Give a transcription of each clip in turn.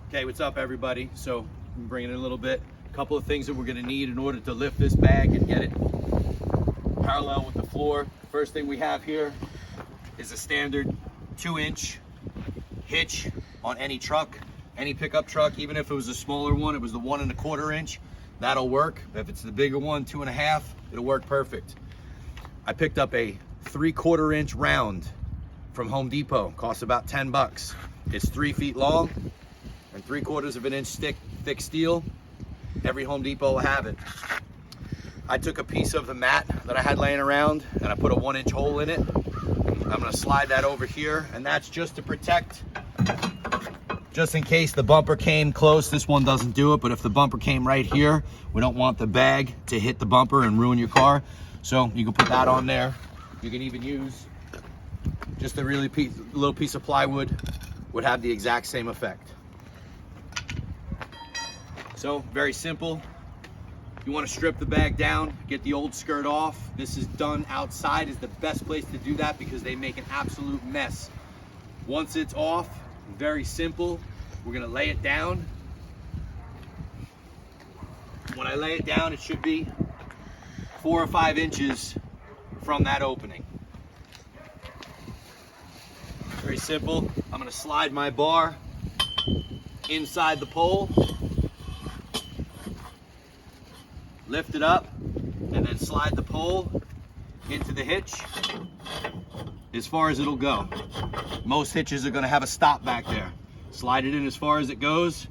Okay, what's up everybody? So I'm bringing in a little bit, a couple of things that we're gonna need in order to lift this bag and get it parallel with the floor. First thing we have here is a standard 2-inch hitch on any truck, any pickup truck. Even if it was a smaller one, it was the 1 1/4 inch, that'll work. If it's the bigger one, 2 1/2, it'll work perfect. I picked up a 3/4 inch round from Home Depot, costs about 10 bucks. It's 3 feet long and 3/4 of an inch thick steel. Every Home Depot will have it. I took a piece of the mat that I had laying around and I put a 1-inch hole in it. I'm gonna slide that over here, and that's just to protect, just in case the bumper came close. This one doesn't do it, but if the bumper came right here, we don't want the bag to hit the bumper and ruin your car. So you can put that on there. You can even use just a little piece of plywood, would have the exact same effect. So very simple. You want to strip the bag down, get the old skirt off. This is done outside, is the best place to do that because they make an absolute mess. Once it's off, very simple. We're gonna lay it down. When I lay it down, it should be 4 or 5 inches from that opening. Very simple. I'm gonna slide my bar inside the pole, lift it up, and then slide the pole into the hitch as far as it'll go. Most hitches are gonna have a stop back there. Slide it in as far as it goes,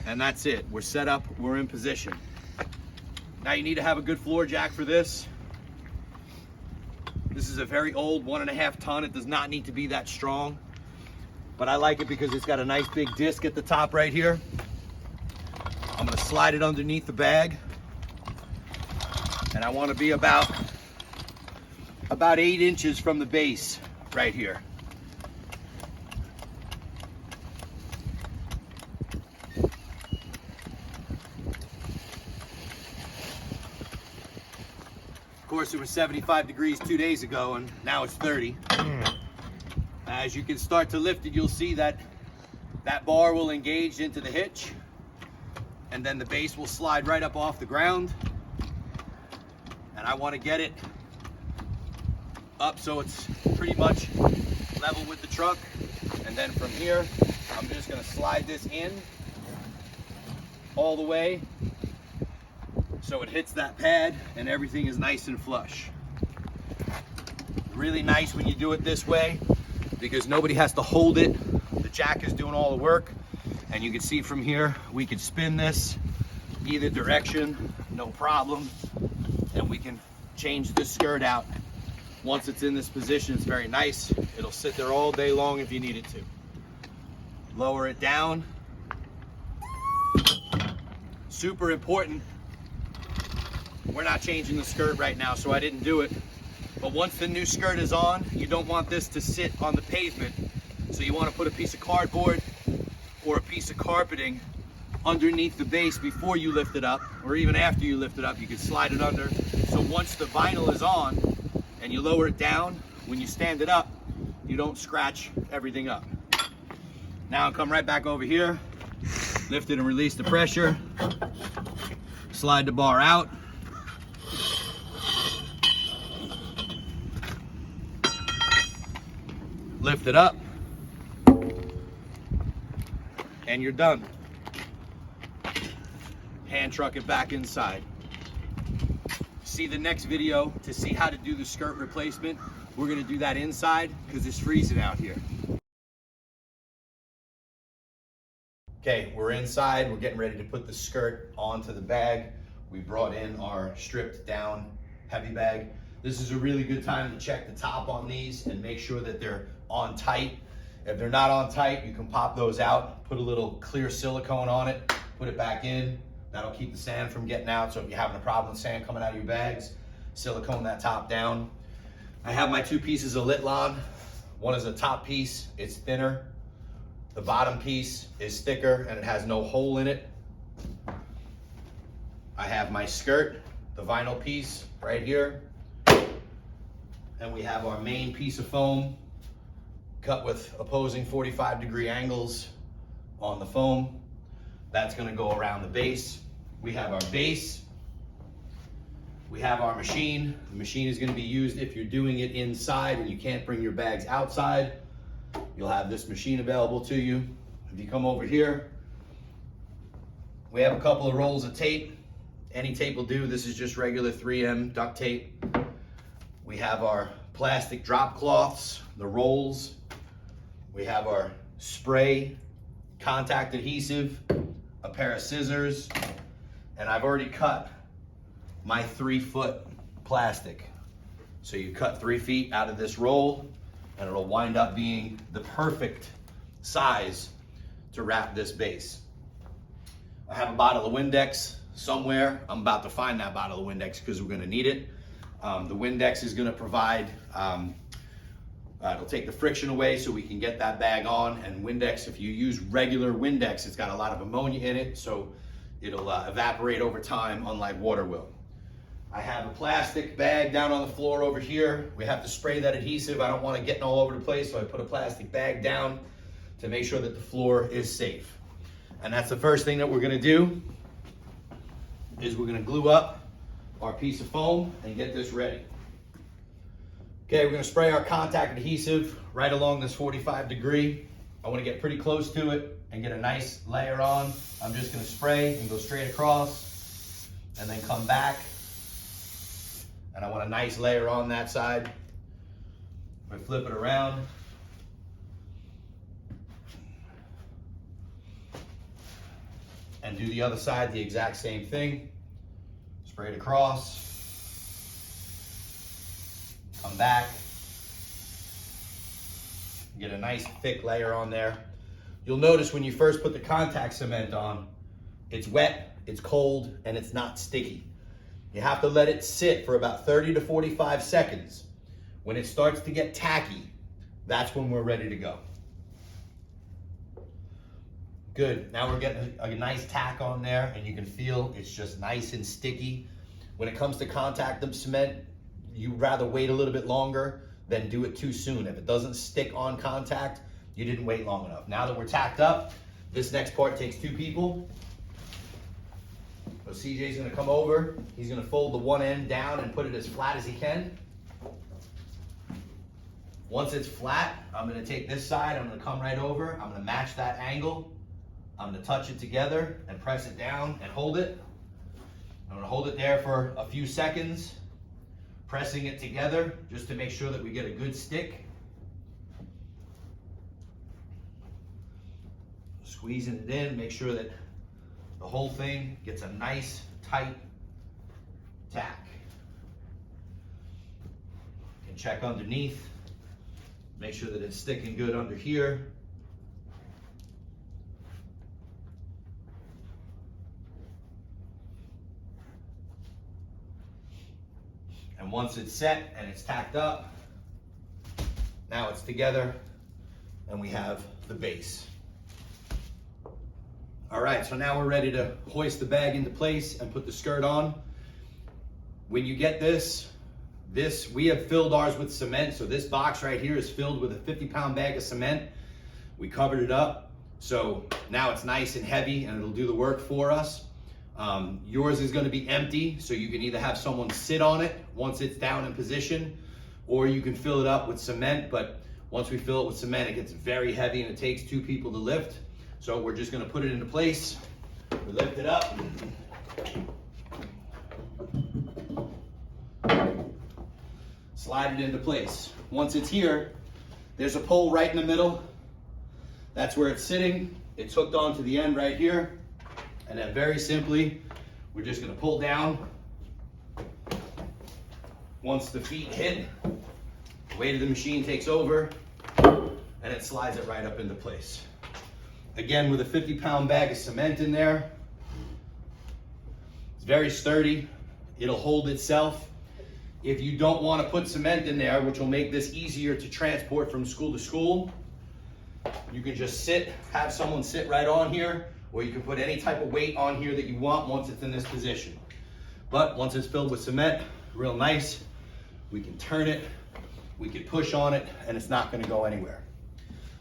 and that's it. We're set up, we're in position. Now you need to have a good floor jack for this. This is a very old 1.5 ton. It does not need to be that strong, but I like it because it's got a nice big disc at the top right here. I'm gonna slide it underneath the bag, and I want to be about 8 inches from the base right here. Of course, it was 75 degrees 2 days ago, and now it's 30. As you can start to lift it, you'll see that that bar will engage into the hitch, and then the base will slide right up off the ground. And I want to get it up so it's pretty much level with the truck. And then from here, I'm just going to slide this in all the way so it hits that pad and everything is nice and flush. Really nice when you do it this way because nobody has to hold it. The jack is doing all the work. And you can see from here, we can spin this either direction, no problem. And we can change the skirt out. Once it's in this position, it's very nice. It'll sit there all day long if you need it to. Lower it down. Super important. We're not changing the skirt right now, so I didn't do it. But once the new skirt is on, you don't want this to sit on the pavement. So you want to put a piece of cardboard or a piece of carpeting underneath the base before you lift it up, or even after you lift it up. You can slide it under. So once the vinyl is on and you lower it down, when you stand it up, you don't scratch everything up. Now I'll come right back over here, lift it and release the pressure, slide the bar out, lift it up, and you're done. Hand truck it back inside. See the next video to see how to do the skirt replacement. We're gonna do that inside because it's freezing out here. Okay, we're inside. We're getting ready to put the skirt onto the bag. We brought in our stripped down heavy bag. This is a really good time to check the top on these and make sure that they're on tight. If they're not on tight, you can pop those out, put a little clear silicone on it, put it back in. That'll keep the sand from getting out. So if you're having a problem with sand coming out of your bags, silicone that top down. I have my 2 pieces of Litlon. One is a top piece, it's thinner. The bottom piece is thicker and it has no hole in it. I have my skirt, the vinyl piece right here. And we have our main piece of foam cut with opposing 45-degree angles on the foam. That's gonna go around the base. We have our base. We have our machine. The machine is gonna be used if you're doing it inside and you can't bring your bags outside. You'll have this machine available to you. If you come over here, we have a couple of rolls of tape. Any tape will do. This is just regular 3M duct tape. We have our plastic drop cloths, the rolls. We have our spray, contact adhesive, a pair of scissors, and I've already cut my 3-foot plastic. So you cut 3 feet out of this roll, and it'll wind up being the perfect size to wrap this base. I have a bottle of Windex somewhere. I'm about to find that bottle of Windex because we're gonna need it. The Windex is gonna provide, it'll take the friction away so we can get that bag on. And Windex, if you use regular Windex, it's got a lot of ammonia in it, so it'll evaporate over time, unlike water will. I have a plastic bag down on the floor over here. We have to spray that adhesive. I don't want it getting all over the place, so I put a plastic bag down to make sure that the floor is safe. And that's the first thing that we're gonna do, is we're gonna glue up our piece of foam and get this ready. Okay, we're gonna spray our contact adhesive right along this 45 degree. I wanna get pretty close to it and get a nice layer on. I'm just gonna spray and go straight across and then come back. And I want a nice layer on that side. I flip it around. And do the other side the exact same thing. Spray it across. Come back. Get a nice thick layer on there. You'll notice when you first put the contact cement on, it's wet, it's cold, and it's not sticky. You have to let it sit for about 30 to 45 seconds. When it starts to get tacky, that's when we're ready to go. Good, now we're getting a nice tack on there, and you can feel it's just nice and sticky. When it comes to contact cement, you'd rather wait a little bit longer than do it too soon. If it doesn't stick on contact, you didn't wait long enough. Now that we're tacked up, this next part takes 2 people. So CJ's gonna come over, he's gonna fold the one end down and put it as flat as he can. Once it's flat, I'm gonna take this side, I'm gonna come right over, I'm gonna match that angle, I'm gonna touch it together and press it down and hold it. I'm gonna hold it there for a few seconds, pressing it together just to make sure that we get a good stick. Squeezing it in, make sure that the whole thing gets a nice, tight tack. You can check underneath, make sure that it's sticking good under here. And once it's set and it's tacked up, now it's together and we have the base. All right, so now we're ready to hoist the bag into place and put the skirt on. When you get this, we have filled ours with cement. So this box right here is filled with a 50-pound bag of cement. We covered it up. So now it's nice and heavy and it'll do the work for us. Yours is gonna be empty, so you can either have someone sit on it once it's down in position, or you can fill it up with cement. But once we fill it with cement, it gets very heavy and it takes 2 people to lift. So we're just gonna put it into place. We lift it up. Slide it into place. Once it's here, there's a pole right in the middle. That's where it's sitting. It's hooked onto the end right here. And then very simply, we're just gonna pull down. Once the feet hit, the weight of the machine takes over and it slides it right up into place. Again, with a 50-pound bag of cement in there, it's very sturdy. It'll hold itself. If you don't want to put cement in there, which will make this easier to transport from school to school, you can just have someone sit right on here, or you can put any type of weight on here that you want once it's in this position. But once it's filled with cement, real nice, we can turn it, we can push on it, and it's not going to go anywhere.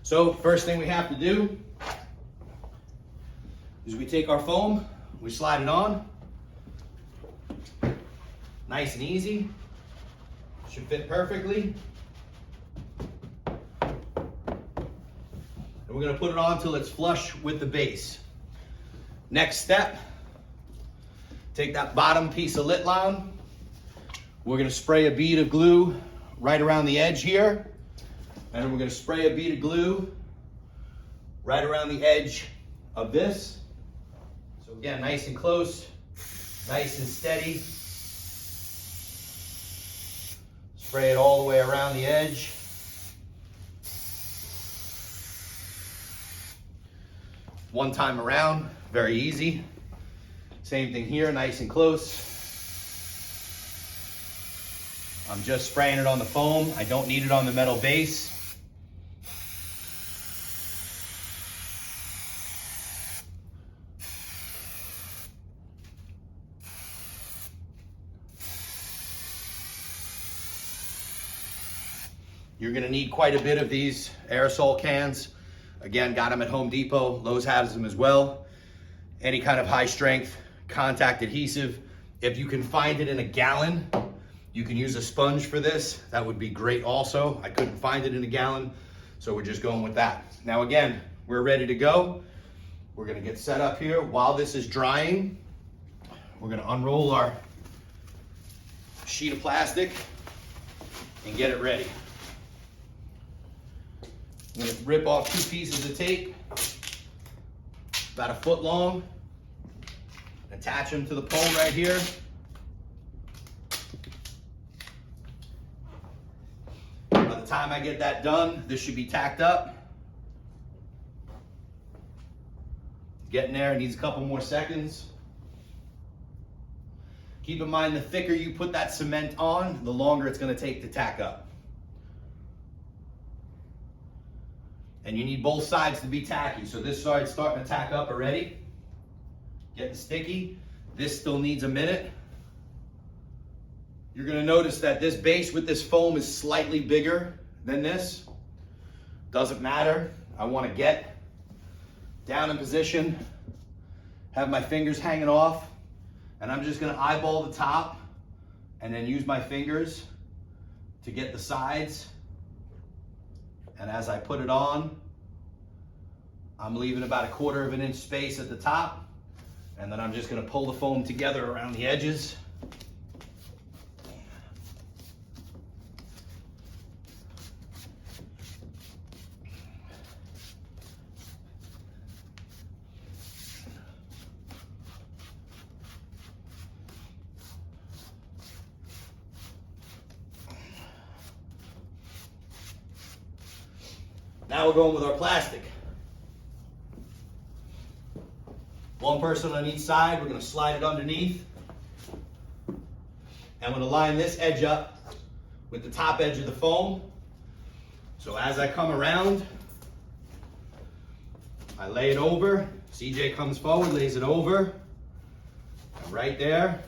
So first thing we have to do is we take our foam, we slide it on. Nice and easy. Should fit perfectly. And we're gonna put it on until it's flush with the base. Next step, take that bottom piece of lit line. We're gonna spray a bead of glue right around the edge here. And we're gonna spray a bead of glue right around the edge of this. So again, nice and close, nice and steady. Spray it all the way around the edge. One time around, very easy. Same thing here, nice and close. I'm just spraying it on the foam. I don't need it on the metal base. You're gonna need quite a bit of these aerosol cans. Again, got them at Home Depot. Lowe's has them as well. Any kind of high strength contact adhesive. If you can find it in a gallon, you can use a sponge for this. That would be great also. I couldn't find it in a gallon, so we're just going with that. Now again, we're ready to go. We're gonna get set up here. While this is drying, we're gonna unroll our sheet of plastic and get it ready. I'm gonna rip off 2 pieces of tape, about 1 foot long, attach them to the pole right here. By the time I get that done, this should be tacked up. Getting there, it needs a couple more seconds. Keep in mind, the thicker you put that cement on, the longer it's gonna take to tack up. And you need both sides to be tacky. So this side's starting to tack up already, getting sticky. This still needs a minute. You're gonna notice that this base with this foam is slightly bigger than this. Doesn't matter. I wanna get down in position, have my fingers hanging off, and I'm just gonna eyeball the top and then use my fingers to get the sides. And as I put it on, I'm leaving about 1/4 of an inch space at the top, and then I'm just gonna pull the foam together around the edges. Now we're going with our plastic. 1 person on each side. We're going to slide it underneath. And I'm going to line this edge up with the top edge of the foam. So as I come around, I lay it over. CJ comes forward, lays it over. And right there.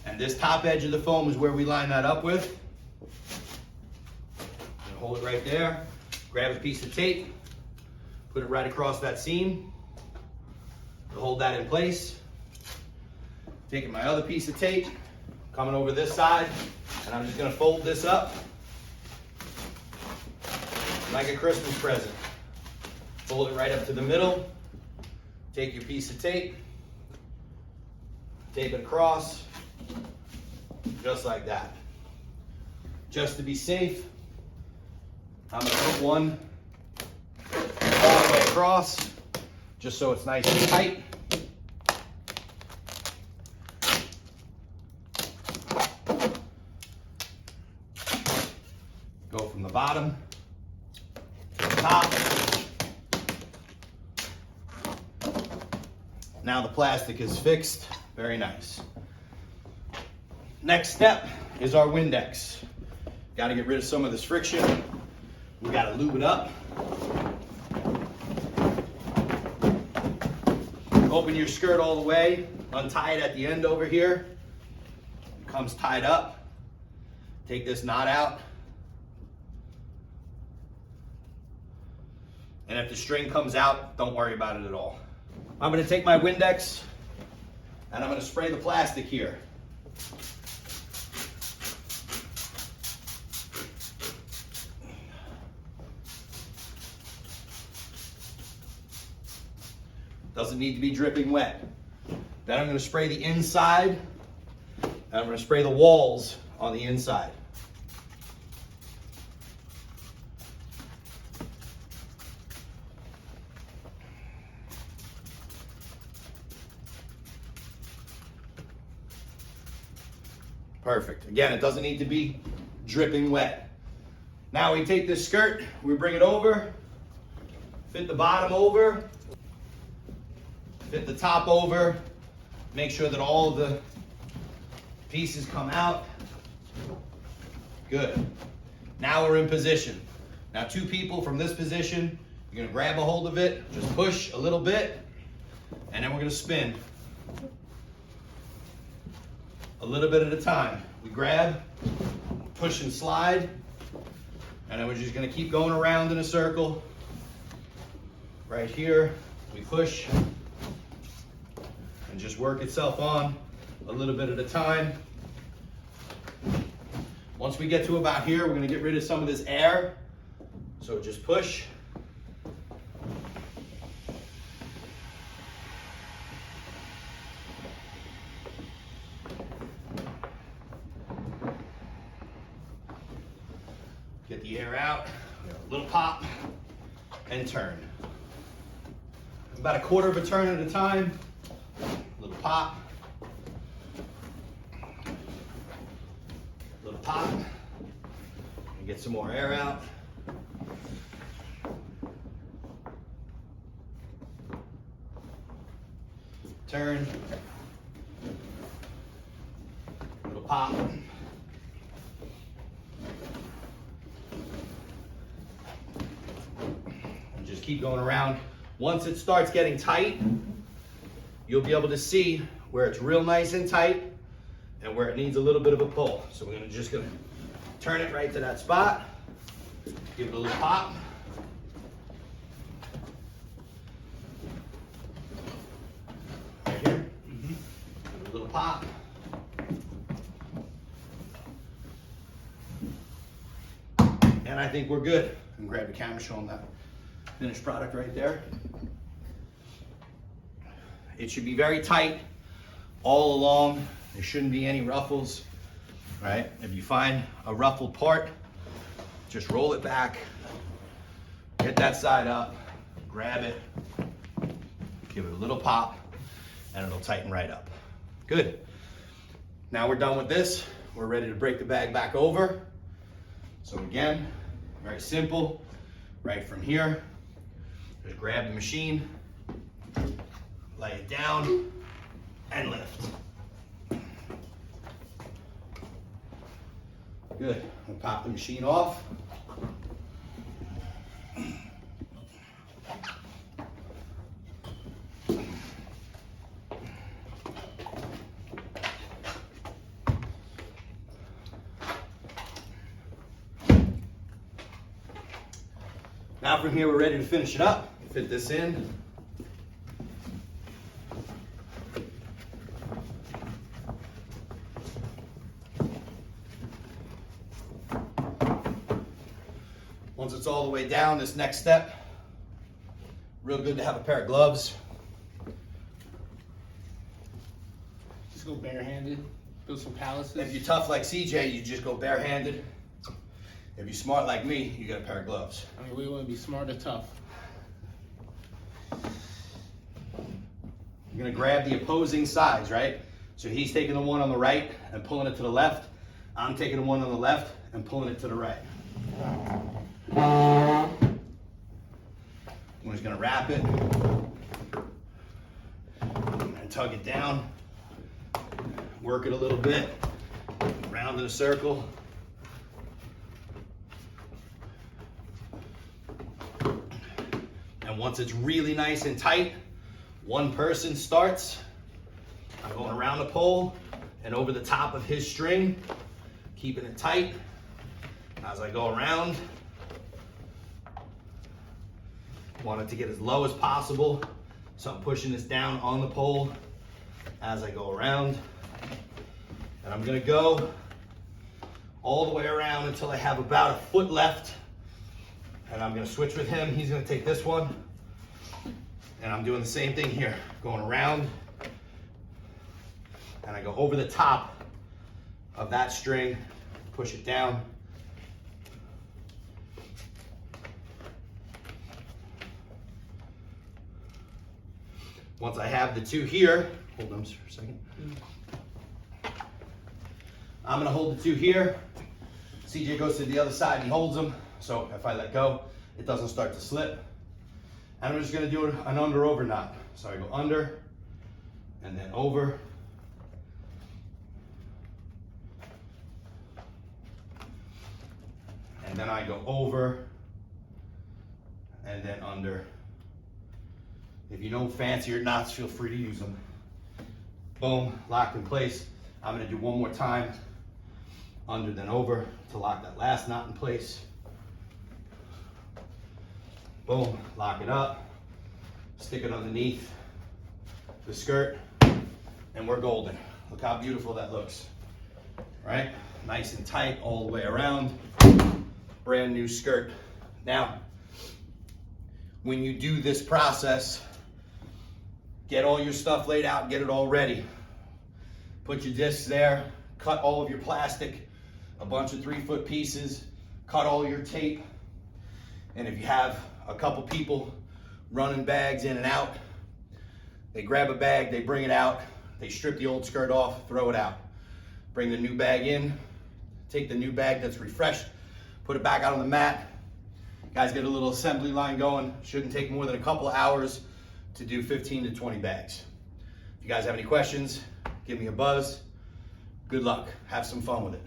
And this top edge of the foam is where we line that up with. And hold it right there. Grab a piece of tape, put it right across that seam to hold that in place. Taking my other piece of tape, coming over this side, and I'm just gonna fold this up like a Christmas present. Fold it right up to the middle, take your piece of tape, tape it across, just like that. Just to be safe, I'm gonna put one all the way across, just so it's nice and tight. Go from the bottom to the top. Now the plastic is fixed, very nice. Next step is our Windex. Got to get rid of some of this friction. We got to lube it up. Open your skirt all the way, untie it at the end over here. It comes tied up. Take this knot out. And if the string comes out, don't worry about it at all. I'm gonna take my Windex and I'm gonna spray the plastic here. Doesn't need to be dripping wet. Then I'm gonna spray the inside and I'm gonna spray the walls on the inside. Perfect. Again, it doesn't need to be dripping wet. Now we take this skirt, we bring it over, fit the bottom over, fit the top over, make sure that all of the pieces come out. Good. Now we're in position. Now 2 people from this position, you're gonna grab a hold of it, just push a little bit, and then we're gonna spin. A little bit at a time. We grab, push and slide, and then we're just gonna keep going around in a circle. Right here, we push, and just work itself on a little bit at a time. Once we get to about here, we're gonna get rid of some of this air. So just push. Get the air out, a little pop, and turn. About a quarter of a turn at a time, a little pop, little pop, and get some more air out. Turn, little pop. Just keep going around. Once it starts getting tight, you'll be able to see where it's real nice and tight and where it needs a little bit of a pull. So we're just gonna turn it right to that spot, give it a little pop. Right here, give it a little pop. And I think we're good. And grab the camera, show them that finished product right there. It should be very tight all along. There shouldn't be any ruffles, right? If you find a ruffled part, just roll it back, get that side up, grab it, give it a little pop, and it'll tighten right up. Good. Now we're done with this. We're ready to break the bag back over. So again, very simple. Right from here, just grab the machine, lay it down, and lift. Good. We'll pop the machine off. Now from here, we're ready to finish it up. Fit this in. Once it's all the way down, this next step, real good to have a pair of gloves. Just go barehanded, build some palaces. If you're tough like CJ, you just go barehanded. If you're smart like me, you got a pair of gloves. I mean, we want to be smart or tough. You're gonna grab the opposing sides, right? So he's taking the one on the right and pulling it to the left. I'm taking the one on the left and pulling it to the right. We're just gonna wrap it and tug it down. Work it a little bit, round in a circle. And once it's really nice and tight, one person starts. I'm going around the pole and over the top of his string, keeping it tight. As I go around, want it to get as low as possible So I'm pushing this down on the pole as I go around. And I'm gonna go all the way around until I have about a foot left. And I'm gonna switch with him. He's gonna take this one. And I'm doing the same thing here, going around. And I go over the top of that string, push it down. Once I have the two here, hold them for a second. I'm gonna hold the two here. CJ goes to the other side and he holds them. So if I let go, it doesn't start to slip. And I'm just gonna do an under over knot. So I go under and then over. And then I go over and then under. If you know fancier knots, feel free to use them. Boom, locked in place. I'm gonna do one more time. Under then over to lock that last knot in place. Boom, lock it up. Stick it underneath the skirt and we're golden. Look how beautiful that looks, right? Nice and tight all the way around. Brand new skirt. Now, when you do this process, get all your stuff laid out, get it all ready. Put your discs there, cut all of your plastic, a bunch of 3-foot pieces, cut all your tape. And if you have a couple people running bags in and out, they grab a bag, they bring it out, they strip the old skirt off, throw it out. Bring the new bag in, take the new bag that's refreshed, put it back out on the mat. Guys, get a little assembly line going. Shouldn't take more than a couple of hours to do 15 to 20 bags. If you guys have any questions, give me a buzz. Good luck. Have some fun with it.